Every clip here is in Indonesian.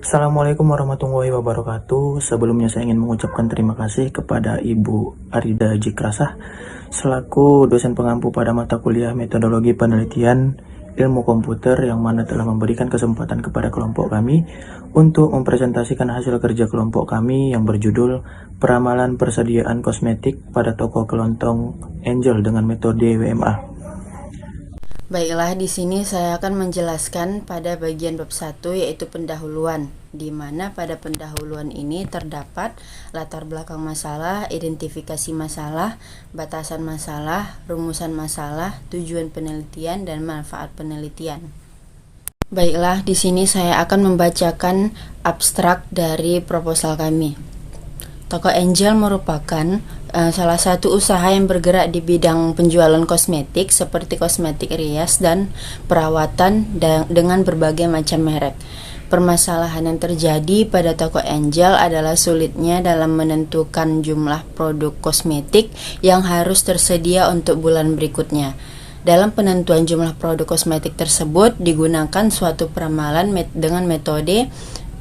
Assalamualaikum warahmatullahi wabarakatuh. Sebelumnya saya ingin mengucapkan terima kasih kepada Ibu Arida Jikrasah selaku dosen pengampu pada mata kuliah Metodologi Penelitian Ilmu Komputer yang mana telah memberikan kesempatan kepada kelompok kami untuk mempresentasikan hasil kerja kelompok kami yang berjudul Peramalan Persediaan Kosmetik pada Toko Kelontong Angel dengan metode WMA. Baiklah, di sini saya akan menjelaskan pada bagian bab 1 yaitu pendahuluan, di mana pada pendahuluan ini terdapat latar belakang masalah, identifikasi masalah, batasan masalah, rumusan masalah, tujuan penelitian, dan manfaat penelitian. Baiklah, di sini saya akan membacakan abstrak dari proposal kami. Toko Angel merupakan salah satu usaha yang bergerak di bidang penjualan kosmetik seperti kosmetik rias dan perawatan dengan berbagai macam merek. Permasalahan yang terjadi pada toko Angel adalah sulitnya dalam menentukan jumlah produk kosmetik yang harus tersedia untuk bulan berikutnya. Dalam penentuan jumlah produk kosmetik tersebut digunakan suatu peramalan dengan metode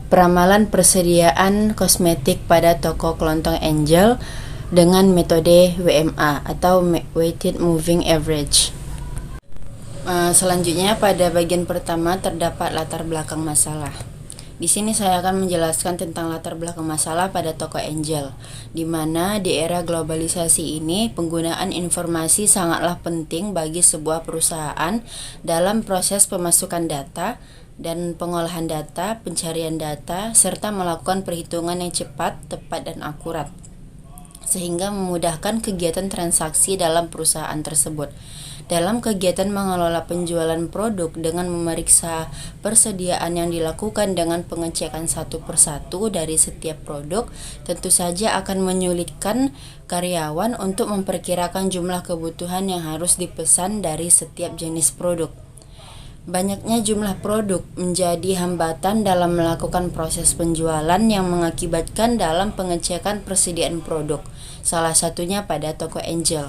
peramalan persediaan kosmetik pada toko kelontong Angel dengan metode WMA atau Weighted Moving Average. Selanjutnya pada bagian pertama terdapat latar belakang masalah. Di sini saya akan menjelaskan tentang latar belakang masalah pada toko Angel, di mana di era globalisasi ini penggunaan informasi sangatlah penting bagi sebuah perusahaan dalam proses pemasukan data dan pengolahan data, pencarian data, serta melakukan perhitungan yang cepat, tepat, dan akurat, sehingga memudahkan kegiatan transaksi dalam perusahaan tersebut. Dalam kegiatan mengelola penjualan produk dengan memeriksa persediaan yang dilakukan dengan pengecekan satu persatu dari setiap produk, tentu saja akan menyulitkan karyawan untuk memperkirakan jumlah kebutuhan yang harus dipesan dari setiap jenis produk. Banyaknya jumlah produk menjadi hambatan dalam melakukan proses penjualan yang mengakibatkan dalam pengecekan persediaan produk, salah satunya pada toko Angel.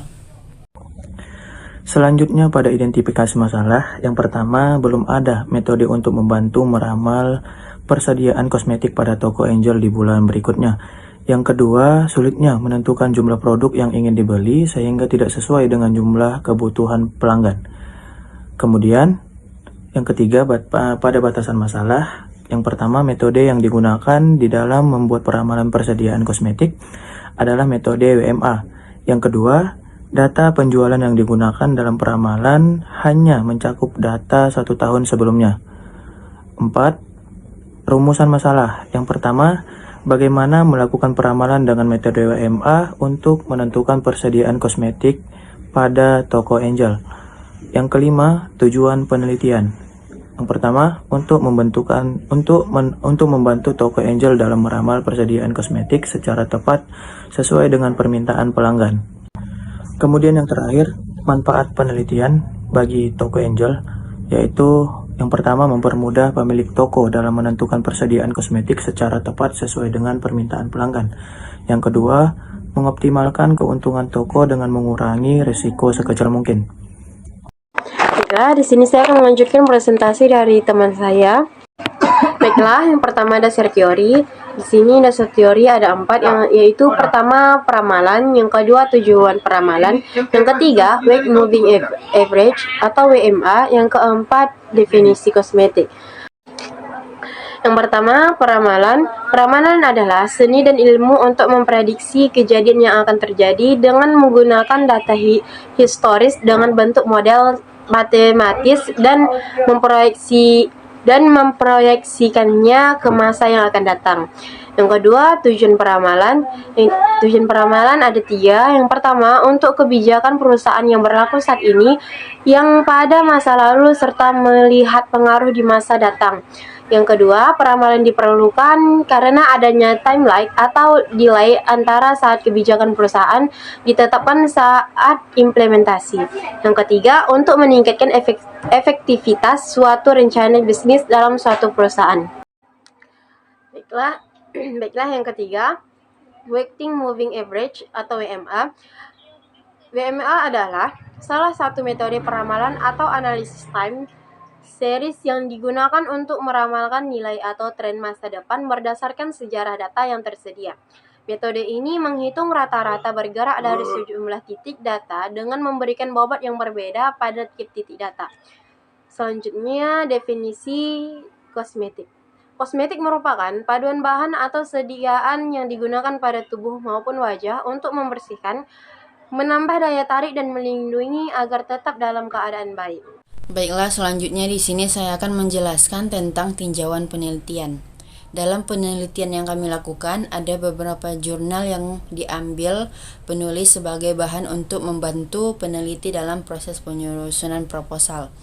Selanjutnya pada identifikasi masalah, yang pertama belum ada metode untuk membantu meramal persediaan kosmetik pada toko Angel di bulan berikutnya. Yang kedua, sulitnya menentukan jumlah produk yang ingin dibeli sehingga tidak sesuai dengan jumlah kebutuhan pelanggan. Kemudian, yang ketiga, pada batasan masalah, yang pertama metode yang digunakan di dalam membuat peramalan persediaan kosmetik adalah metode WMA. Yang kedua, data penjualan yang digunakan dalam peramalan hanya mencakup data 1 tahun sebelumnya. 4. Rumusan masalah. Yang pertama, bagaimana melakukan peramalan dengan metode WMA untuk menentukan persediaan kosmetik pada toko Angel. Yang kelima, tujuan penelitian. Yang pertama, untuk membantu toko Angel dalam meramal persediaan kosmetik secara tepat sesuai dengan permintaan pelanggan. Kemudian yang terakhir, manfaat penelitian bagi toko Angel, yaitu yang pertama mempermudah pemilik toko dalam menentukan persediaan kosmetik secara tepat sesuai dengan permintaan pelanggan. Yang kedua, mengoptimalkan keuntungan toko dengan mengurangi risiko sekecil mungkin. Baiklah, di sini saya akan melanjutkan presentasi dari teman saya. Baiklah, yang pertama dasar teori. Di sini dasar teori ada 4, yaitu pertama peramalan, yang kedua tujuan peramalan, yang ketiga weight moving average atau WMA, yang keempat definisi kosmetik. Yang pertama, peramalan. Peramalan adalah seni dan ilmu untuk memprediksi kejadian yang akan terjadi dengan menggunakan data historis dengan bentuk model matematis dan memproyeksikannya ke masa yang akan datang. Yang kedua, tujuan peramalan. Tujuan peramalan ada 3. Yang pertama, untuk kebijakan perusahaan yang berlaku saat ini, yang pada masa lalu, serta melihat pengaruh di masa datang. Yang kedua, peramalan diperlukan karena adanya timeline atau delay antara saat kebijakan perusahaan ditetapkan saat implementasi. Yang ketiga, untuk meningkatkan efektivitas suatu rencana bisnis dalam suatu perusahaan. Baiklah, yang ketiga, Weighted Moving Average atau WMA. WMA adalah salah satu metode peramalan atau analisis time series yang digunakan untuk meramalkan nilai atau tren masa depan berdasarkan sejarah data yang tersedia. Metode ini menghitung rata-rata bergerak dari sejumlah titik data dengan memberikan bobot yang berbeda pada tiap titik data. Selanjutnya, definisi kosmetik. Kosmetik merupakan paduan bahan atau sediaan yang digunakan pada tubuh maupun wajah untuk membersihkan, menambah daya tarik dan melindungi agar tetap dalam keadaan baik. Baiklah, selanjutnya di sini saya akan menjelaskan tentang tinjauan penelitian. Dalam penelitian yang kami lakukan, ada beberapa jurnal yang diambil penulis sebagai bahan untuk membantu peneliti dalam proses penyusunan proposal.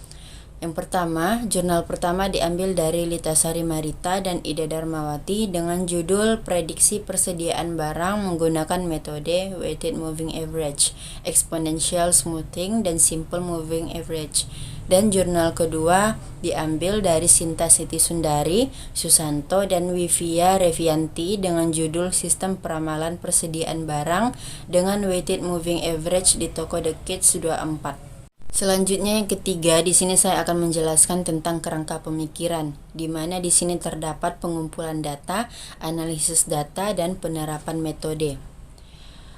Yang pertama, jurnal pertama diambil dari Litasari Marita dan Ida Darmawati dengan judul Prediksi Persediaan Barang menggunakan metode Weighted Moving Average, Exponential Smoothing, dan Simple Moving Average. Dan jurnal kedua diambil dari Sinta Siti Sundari, Susanto, dan Wivia Revianti dengan judul Sistem Peramalan Persediaan Barang dengan Weighted Moving Average di toko The Kids 24. Selanjutnya yang ketiga, di sini saya akan menjelaskan tentang kerangka pemikiran, di mana di sini terdapat pengumpulan data, analisis data, dan penerapan metode.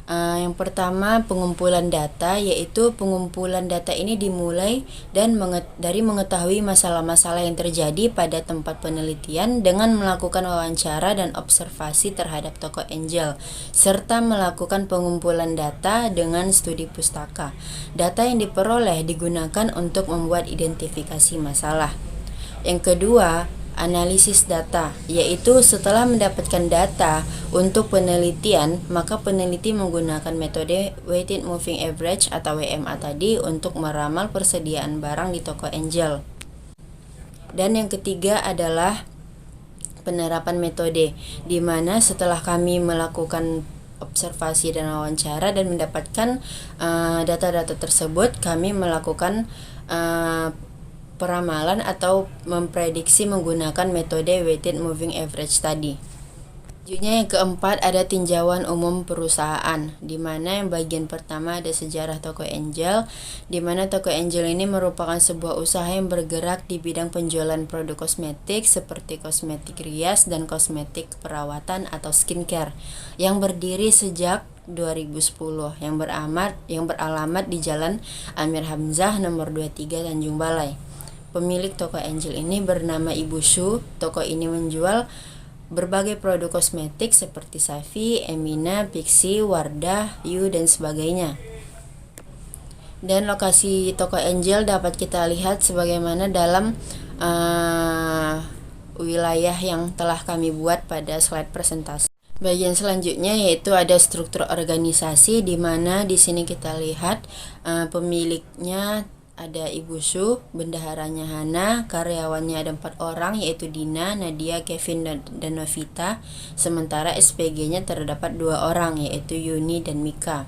Yang pertama, pengumpulan data, yaitu pengumpulan data ini dimulai dari mengetahui masalah-masalah yang terjadi pada tempat penelitian dengan melakukan wawancara dan observasi terhadap toko Angel, serta melakukan pengumpulan data dengan studi pustaka. Data yang diperoleh digunakan untuk membuat identifikasi masalah. Yang kedua, analisis data, yaitu setelah mendapatkan data untuk penelitian, maka peneliti menggunakan metode Weighted Moving Average atau WMA tadi untuk meramal persediaan barang di toko Angel. Dan yang ketiga adalah penerapan metode, di mana setelah kami melakukan observasi dan wawancara dan mendapatkan data-data tersebut, kami melakukan peramalan atau memprediksi menggunakan metode Weighted Moving Average tadi. Selanjutnya yang keempat ada tinjauan umum perusahaan, di mana yang bagian pertama ada sejarah toko Angel, di mana toko Angel ini merupakan sebuah usaha yang bergerak di bidang penjualan produk kosmetik seperti kosmetik rias dan kosmetik perawatan atau skincare yang berdiri sejak 2010 yang beralamat di Jalan Amir Hamzah nomor 23 Tanjung Balai. Pemilik toko Angel ini bernama Ibu Su. Toko ini menjual berbagai produk kosmetik seperti Safi, Emina, Pixi, Wardah, Yu, dan sebagainya. Dan lokasi toko Angel dapat kita lihat sebagaimana dalam wilayah yang telah kami buat pada slide presentasi. Bagian selanjutnya yaitu ada struktur organisasi, di mana di sini kita lihat pemiliknya ada Ibu Su, bendaharanya Hana, karyawannya ada 4 orang yaitu Dina, Nadia, Kevin, dan Novita. Sementara SPG-nya terdapat 2 orang yaitu Yuni dan Mika.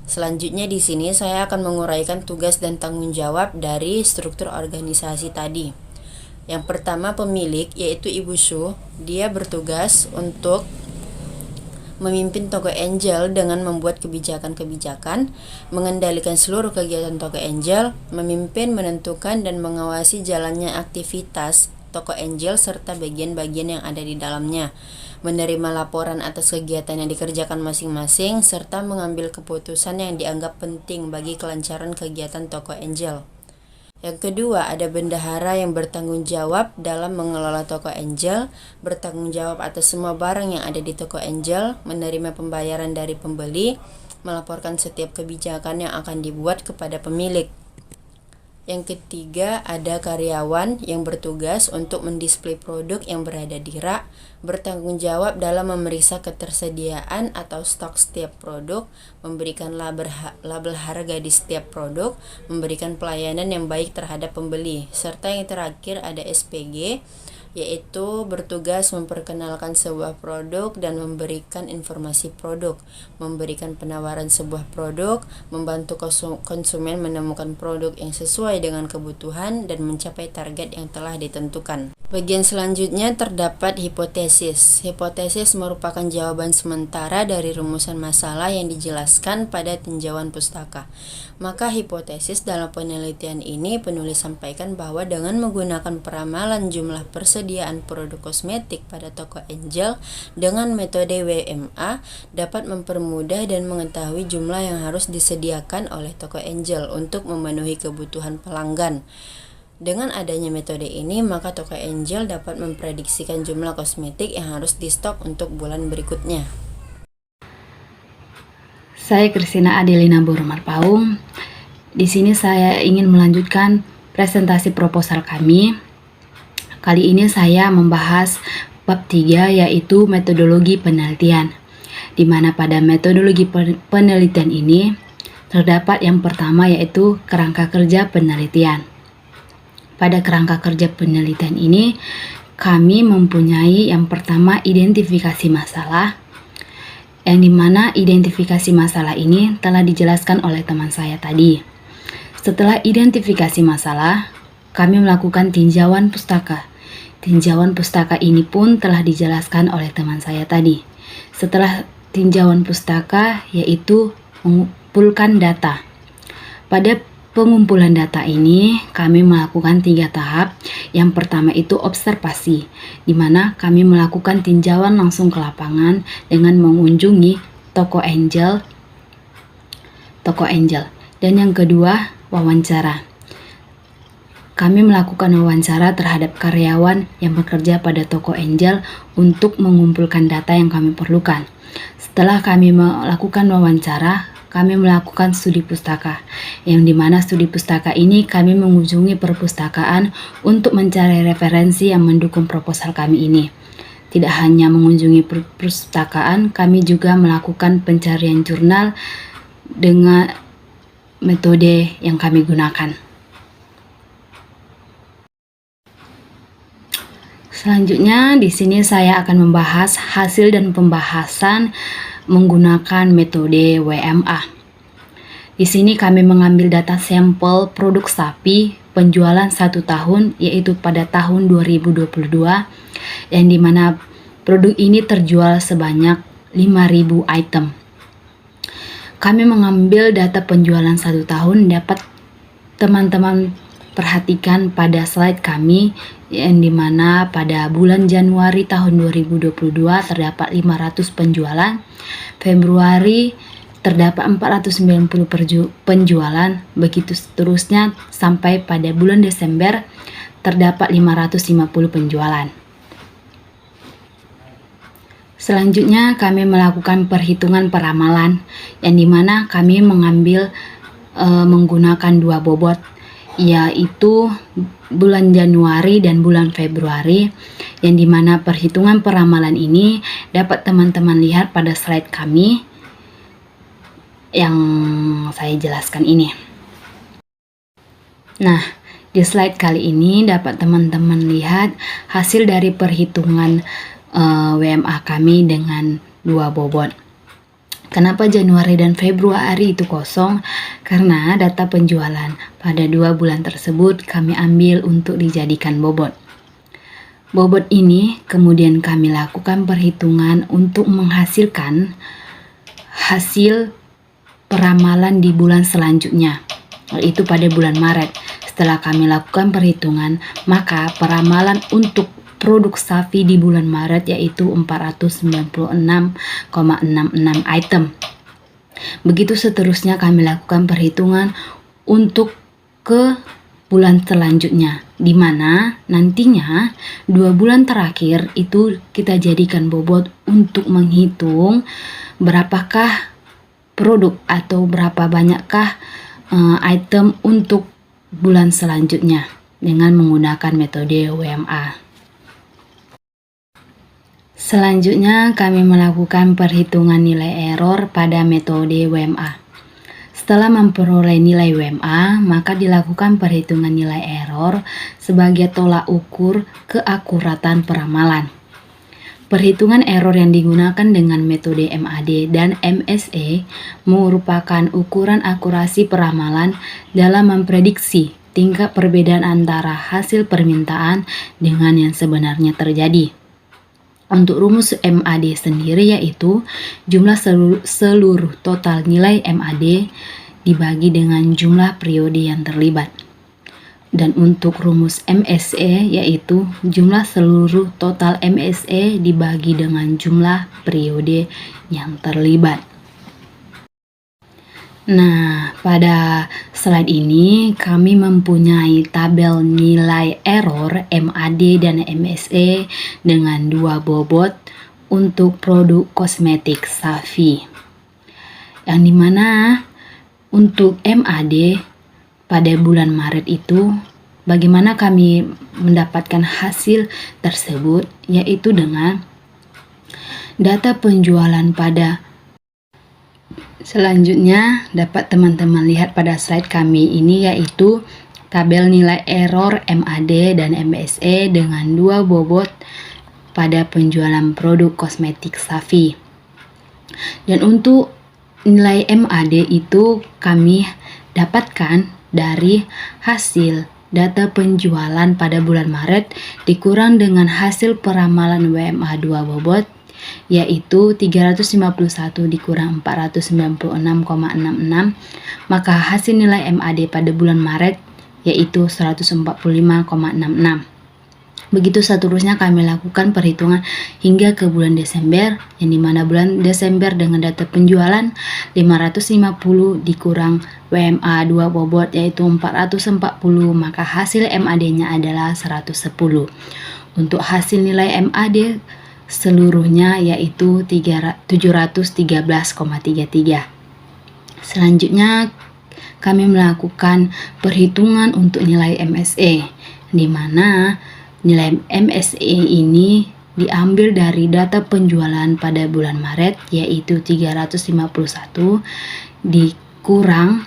Selanjutnya di sini saya akan menguraikan tugas dan tanggung jawab dari struktur organisasi tadi. Yang pertama, pemilik yaitu Ibu Su, dia bertugas untuk memimpin toko Angel dengan membuat kebijakan-kebijakan, mengendalikan seluruh kegiatan toko Angel, memimpin, menentukan, dan mengawasi jalannya aktivitas toko Angel serta bagian-bagian yang ada di dalamnya, menerima laporan atas kegiatan yang dikerjakan masing-masing, serta mengambil keputusan yang dianggap penting bagi kelancaran kegiatan toko Angel. Yang kedua, ada bendahara yang bertanggung jawab dalam mengelola toko Angel, bertanggung jawab atas semua barang yang ada di toko Angel, menerima pembayaran dari pembeli, melaporkan setiap kebijakan yang akan dibuat kepada pemilik. Yang ketiga, ada karyawan yang bertugas untuk mendisplay produk yang berada di rak, bertanggung jawab dalam memeriksa ketersediaan atau stok setiap produk, memberikan label harga di setiap produk, memberikan pelayanan yang baik terhadap pembeli. Serta yang terakhir ada SPG yaitu bertugas memperkenalkan sebuah produk dan memberikan informasi produk, memberikan penawaran sebuah produk, membantu konsumen menemukan produk yang sesuai dengan kebutuhan dan mencapai target yang telah ditentukan. Bagian selanjutnya terdapat hipotesis. Hipotesis merupakan jawaban sementara dari rumusan masalah yang dijelaskan pada tinjauan pustaka. Maka hipotesis dalam penelitian ini penulis sampaikan bahwa dengan menggunakan peramalan jumlah persediaan produk kosmetik pada toko Angel dengan metode WMA dapat mempermudah dan mengetahui jumlah yang harus disediakan oleh toko Angel untuk memenuhi kebutuhan pelanggan. Dengan adanya metode ini, maka toko Angel dapat memprediksikan jumlah kosmetik yang harus di stok untuk bulan berikutnya. Saya Kristina Adelina Borumarpaung. Di sini saya ingin melanjutkan presentasi proposal kami. Kali ini saya membahas bab 3, yaitu metodologi penelitian, di mana pada metodologi penelitian ini terdapat yang pertama, yaitu kerangka kerja penelitian. Pada kerangka kerja penelitian ini, kami mempunyai yang pertama identifikasi masalah, yang dimana identifikasi masalah ini telah dijelaskan oleh teman saya tadi. Setelah identifikasi masalah, kami melakukan tinjauan pustaka. Tinjauan pustaka ini pun telah dijelaskan oleh teman saya tadi. Setelah tinjauan pustaka, yaitu mengumpulkan data. Pada pengumpulan data ini, kami melakukan 3 tahap. Yang pertama itu observasi, di mana kami melakukan tinjauan langsung ke lapangan dengan mengunjungi toko Angel. Dan yang kedua, wawancara. Kami melakukan wawancara terhadap karyawan yang bekerja pada toko Angel untuk mengumpulkan data yang kami perlukan. Setelah kami melakukan wawancara, kami melakukan studi pustaka, yang dimana studi pustaka ini kami mengunjungi perpustakaan untuk mencari referensi yang mendukung proposal kami ini. Tidak hanya mengunjungi perpustakaan, kami juga melakukan pencarian jurnal dengan metode yang kami gunakan. Selanjutnya, di sini saya akan membahas hasil dan pembahasan menggunakan metode WMA. Di sini kami mengambil data sampel produk sapi penjualan 1 tahun, yaitu pada tahun 2022, yang dimana produk ini terjual sebanyak 5.000 item. Kami mengambil data penjualan 1 tahun, dapat teman-teman perhatikan pada slide kami, yang dimana pada bulan Januari tahun 2022 terdapat 500 penjualan, Februari terdapat 490 penjualan, begitu seterusnya sampai pada bulan Desember terdapat 550 penjualan. Selanjutnya kami melakukan perhitungan peramalan, yang dimana kami mengambil menggunakan 2 bobot, yaitu bulan Januari dan bulan Februari, yang dimana perhitungan peramalan ini dapat teman-teman lihat pada slide kami yang saya jelaskan ini. Nah, di slide kali ini dapat teman-teman lihat hasil dari perhitungan WMA kami dengan 2 bobot. Kenapa Januari dan Februari itu kosong? Karena data penjualan pada 2 bulan tersebut kami ambil untuk dijadikan bobot. Bobot ini kemudian kami lakukan perhitungan untuk menghasilkan hasil peramalan di bulan selanjutnya, yaitu pada bulan Maret. Setelah kami lakukan perhitungan, maka peramalan untuk produk sapi di bulan Maret yaitu 496,66 item. Begitu seterusnya kami lakukan perhitungan untuk ke bulan selanjutnya, di mana nantinya 2 bulan terakhir itu kita jadikan bobot untuk menghitung berapakah produk atau berapa banyakkah item untuk bulan selanjutnya dengan menggunakan metode WMA. Selanjutnya kami melakukan perhitungan nilai error pada metode WMA. Setelah memperoleh nilai WMA, maka dilakukan perhitungan nilai error sebagai tolak ukur keakuratan peramalan. Perhitungan error yang digunakan dengan metode MAD dan MSE merupakan ukuran akurasi peramalan dalam memprediksi tingkat perbedaan antara hasil permintaan dengan yang sebenarnya terjadi. Untuk rumus MAD sendiri yaitu jumlah seluruh total nilai MAD dibagi dengan jumlah periode yang terlibat. Dan untuk rumus MSE yaitu jumlah seluruh total MSE dibagi dengan jumlah periode yang terlibat. Nah, pada slide ini kami mempunyai tabel nilai error MAD dan MSE dengan dua bobot untuk produk kosmetik Safi. Yang dimana untuk MAD pada bulan Maret itu bagaimana kami mendapatkan hasil tersebut, yaitu dengan data penjualan pada selanjutnya dapat teman-teman lihat pada slide kami ini, yaitu tabel nilai error MAD dan MSE dengan dua bobot pada penjualan produk kosmetik Safi. Dan untuk nilai MAD itu kami dapatkan dari hasil data penjualan pada bulan Maret dikurang dengan hasil peramalan WMA 2 bobot, yaitu 351 dikurang 496,66, maka hasil nilai MAD pada bulan Maret yaitu 145,66. Begitu seterusnya kami lakukan perhitungan hingga ke bulan Desember, yang dimana bulan Desember dengan data penjualan 550 dikurang WMA 2 bobot yaitu 440, maka hasil MAD-nya adalah 110. Untuk hasil nilai MAD seluruhnya yaitu 713,33. Selanjutnya kami melakukan perhitungan untuk nilai MSE, di mana nilai MSE ini diambil dari data penjualan pada bulan Maret yaitu 351 dikurang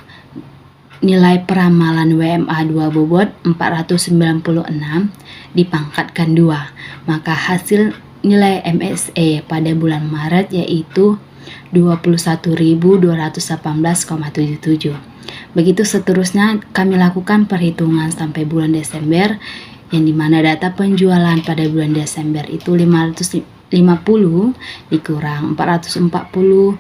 nilai peramalan WMA 2 bobot 496 dipangkatkan 2, maka hasil nilai MSE pada bulan Maret yaitu 21.218,77. Begitu seterusnya kami lakukan perhitungan sampai bulan Desember, yang dimana data penjualan pada bulan Desember itu 550 dikurang 440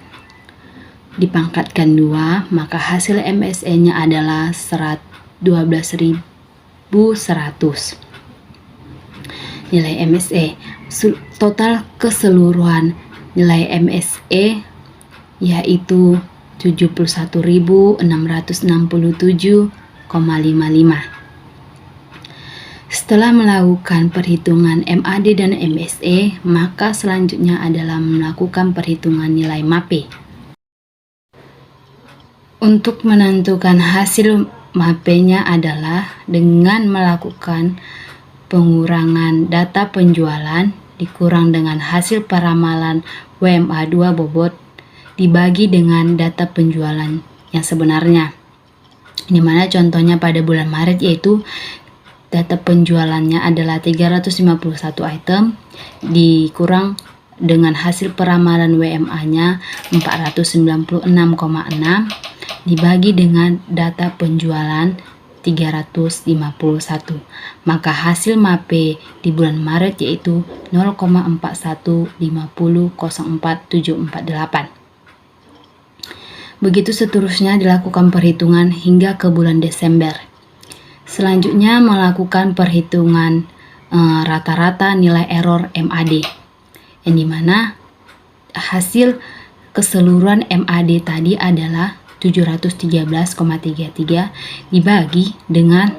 dipangkatkan 2, maka hasil MSE-nya adalah 12.100. Nilai MSE total keseluruhan nilai MSE yaitu 71.667,55. Setelah melakukan perhitungan MAD dan MSE, maka selanjutnya adalah melakukan perhitungan nilai MAPE. Untuk menentukan hasil MAPE-nya adalah dengan melakukan pengurangan data penjualan dikurang dengan hasil peramalan WMA 2 bobot dibagi dengan data penjualan yang sebenarnya. Di mana contohnya pada bulan Maret yaitu data penjualannya adalah 351 item dikurang dengan hasil peramalan WMA-nya 496,6 dibagi dengan data penjualan 351, maka hasil MAPE di bulan Maret yaitu 0,415004,748. Begitu seterusnya dilakukan perhitungan hingga ke bulan Desember. Selanjutnya melakukan perhitungan rata-rata nilai error MAD, yang dimana hasil keseluruhan MAD tadi adalah 713,33 dibagi dengan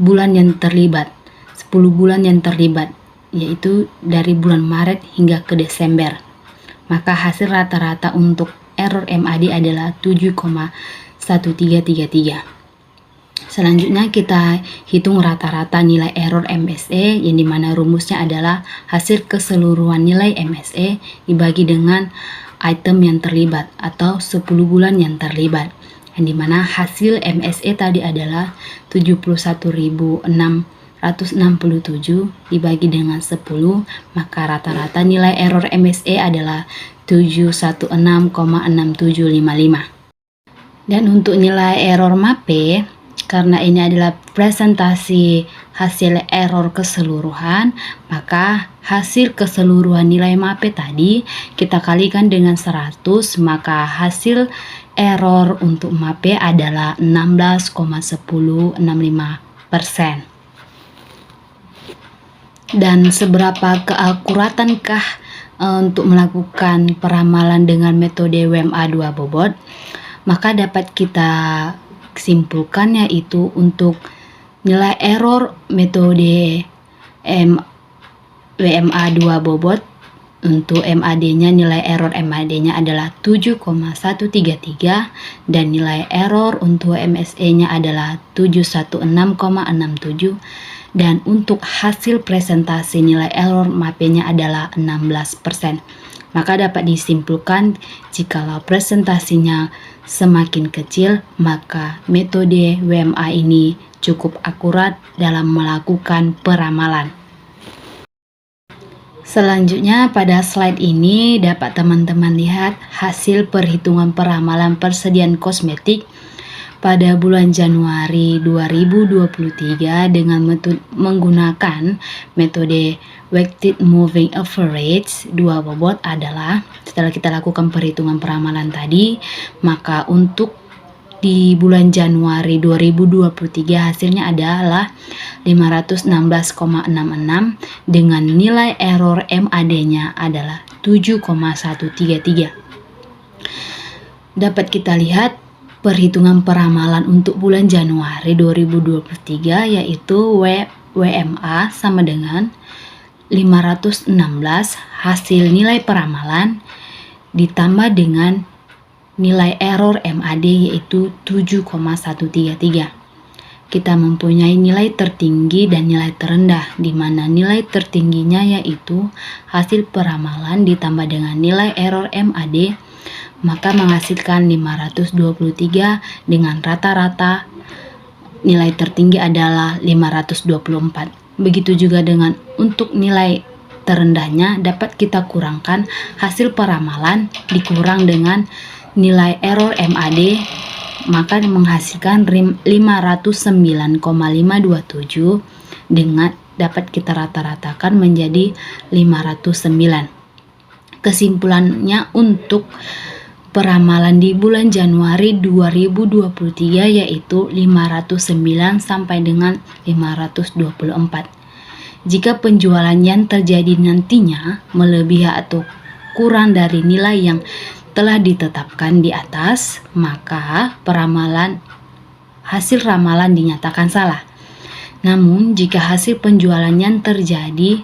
bulan yang terlibat, 10 bulan yang terlibat, yaitu dari bulan Maret hingga ke Desember. Maka hasil rata-rata untuk error MAD adalah 7,1333. Selanjutnya kita hitung rata-rata nilai error MSE, yang dimana rumusnya adalah hasil keseluruhan nilai MSE dibagi dengan item yang terlibat atau 10 bulan yang terlibat, yang dimana hasil MSE tadi adalah 71.667 dibagi dengan 10, maka rata-rata nilai error MSE adalah 716,6755. Dan untuk nilai error MAPE, karena ini adalah presentasi hasil error keseluruhan, maka hasil keseluruhan nilai MAPE tadi kita kalikan dengan 100, maka hasil error untuk MAPE adalah 16,1065%. Dan seberapa keakuratankah untuk melakukan peramalan dengan metode WMA 2 bobot? Maka dapat kita simpulkan yaitu untuk nilai error metode WMA 2 bobot, untuk MAD-nya, nilai error MAD-nya adalah 7,133 dan nilai error untuk MSE-nya adalah 716,67, dan untuk hasil presentasi nilai error MAPE-nya adalah 16%. Maka dapat disimpulkan jikalau presentasinya semakin kecil, maka metode WMA ini cukup akurat dalam melakukan peramalan. Selanjutnya pada slide ini dapat teman-teman lihat hasil perhitungan peramalan persediaan kosmetik pada bulan Januari 2023 dengan menggunakan metode Weighted Moving Average 2 bobot adalah, setelah kita lakukan perhitungan peramalan tadi, maka untuk di bulan Januari 2023 hasilnya adalah 516,66 dengan nilai error MAD-nya adalah 7,133. Dapat kita lihat perhitungan peramalan untuk bulan Januari 2023 yaitu WMA sama dengan 516 hasil nilai peramalan ditambah dengan nilai error MAD yaitu 7,133. Kita mempunyai nilai tertinggi dan nilai terendah, di mana nilai tertingginya yaitu hasil peramalan ditambah dengan nilai error MAD, maka menghasilkan 523 dengan rata-rata nilai tertinggi adalah 524. Begitu juga dengan untuk nilai terendahnya dapat kita kurangkan hasil peramalan dikurang dengan nilai error MAD, maka menghasilkan 509,527 dengan dapat kita rata-ratakan menjadi 509. Kesimpulannya untuk peramalan di bulan Januari 2023 yaitu 509 sampai dengan 524. Jika penjualan yang terjadi nantinya melebihi atau kurang dari nilai yang telah ditetapkan di atas, maka hasil ramalan dinyatakan salah. Namun jika hasil penjualan yang terjadi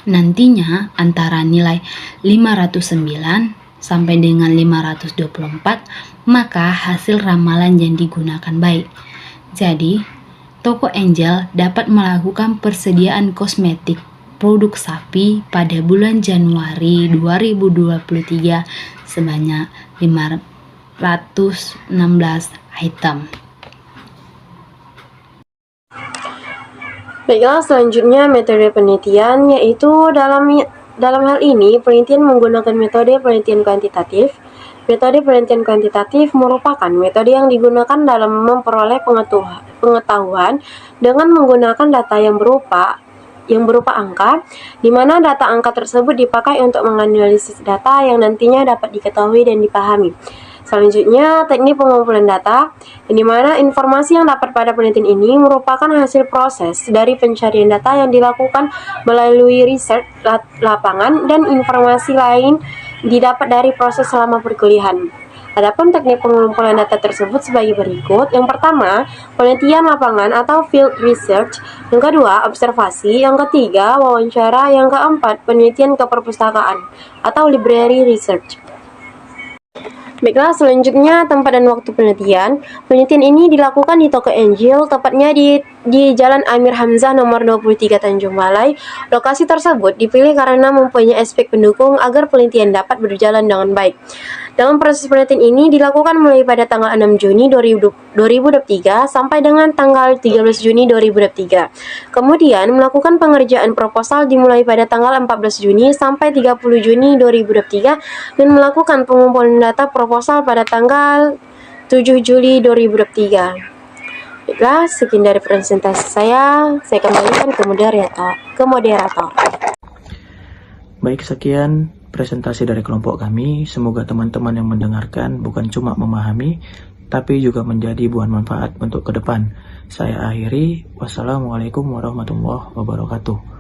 nantinya antara nilai 509 sampai dengan 524, maka hasil ramalan yang digunakan baik. Jadi, Toko Angel dapat melakukan persediaan kosmetik produk sapi pada bulan Januari 2023 sebanyak 516 item. Baiklah, selanjutnya metode penelitian, yaitu dalam hal ini penelitian menggunakan metode penelitian kuantitatif. Metode penelitian kuantitatif merupakan metode yang digunakan dalam memperoleh pengetahuan dengan menggunakan data yang berupa angka, di mana data angka tersebut dipakai untuk menganalisis data yang nantinya dapat diketahui dan dipahami. Selanjutnya, teknik pengumpulan data, di mana informasi yang dapat pada penelitian ini merupakan hasil proses dari pencarian data yang dilakukan melalui riset lapangan dan informasi lain didapat dari proses selama perkuliahan. Adapun teknik pengumpulan data tersebut sebagai berikut. Yang pertama, penelitian lapangan atau field research. Yang kedua, observasi. Yang ketiga, wawancara. Yang keempat, penelitian keperpustakaan atau library research. Baiklah, selanjutnya tempat dan waktu penelitian. Penelitian ini dilakukan di Toko Angel, tepatnya di di Jalan Amir Hamzah nomor 23 Tanjung Balai. Lokasi tersebut dipilih karena mempunyai aspek pendukung agar penelitian dapat berjalan dengan baik. Dalam proses penelitian ini dilakukan mulai pada tanggal 6 Juni 2023 sampai dengan tanggal 13 Juni 2023. Kemudian melakukan pengerjaan proposal dimulai pada tanggal 14 Juni sampai 30 Juni 2023 dan melakukan pengumpulan data proposal pada tanggal 7 Juli 2023. Baiklah, sekian dari presentasi saya kembalikan ke moderator. Baik, sekian presentasi dari kelompok kami. Semoga teman-teman yang mendengarkan bukan cuma memahami, tapi juga menjadi buah manfaat untuk ke depan. Saya akhiri. Wassalamualaikum warahmatullahi wabarakatuh.